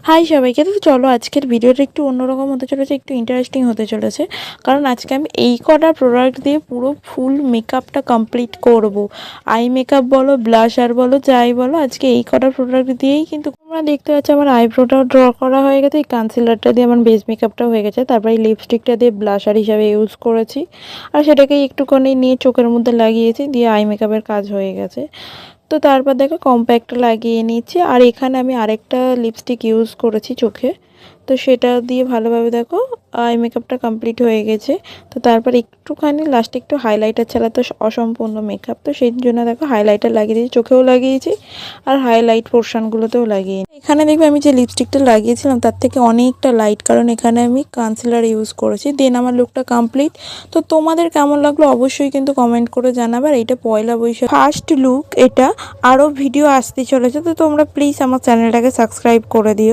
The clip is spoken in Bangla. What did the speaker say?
হাই সবাইকে। তো চলো আজকের ভিডিওটা একটু অন্যরকম হতে চলেছে, একটু ইন্টারেস্টিং হতে চলেছে। কারণ আজকে আমি এই কটা প্রোডাক্ট দিয়ে পুরো ফুল মেকআপটা কমপ্লিট করব। আই মেকআপ বলো, ব্লাশার বলো, যাই বলো, আজকে এই কটা প্রোডাক্ট দিয়েই কিন্তু তোমরা দেখতে পাচ্ছ আমার আইব্রোটাও ড্র করা হয়ে গেছে। এই কনসিলারটা দিয়ে আমার বেস মেকআপটাও হয়ে গেছে। তারপরে এই লিপস্টিকটা দিয়ে ব্লাশার হিসাবে ইউজ করেছি, আর সেটাকে একটুখানি নিয়ে চোখের মধ্যে লাগিয়েছি, দিয়ে আই মেকআপের কাজ হয়ে গেছে। তো তারপর দেখো কম্প্যাক্ট লাগিয়ে নিচ্ছি, আর এখানে আমি আরেকটা লিপস্টিক ইউজ করেছি চোখে। তো সেটা দিয়ে ভালোভাবে দেখো আই মেকআপটা কমপ্লিট হয়ে গেছে। তো তারপর একটুখানি লাস্টে একটু হাইলাইটার ছাড়া তো অসম্পূর্ণ মেকআপ, তো সেই জন্য দেখো হাইলাইটার লাগিয়ে দিয়েছি, চোখেও লাগিয়েছি আর হাইলাইট পোর্শনগুলোতেও লাগিয়ে। এখানে দেখবে আমি যে লিপস্টিকটা লাগিয়েছিলাম তার থেকে অনেকটা লাইট, কারণ এখানে আমি কনসিলার ইউজ করেছি। দেন আমার লুকটা কমপ্লিট। তো তোমাদের কেমন লাগলো অবশ্যই কিন্তু কমেন্ট করে জানাবে। আর এটা পয়লা বৈশাখ ফার্স্ট লুক, এটা আরও ভিডিও আসতে চলেছে, তো তোমরা প্লিজ আমার চ্যানেলটাকে সাবস্ক্রাইব করে দিও।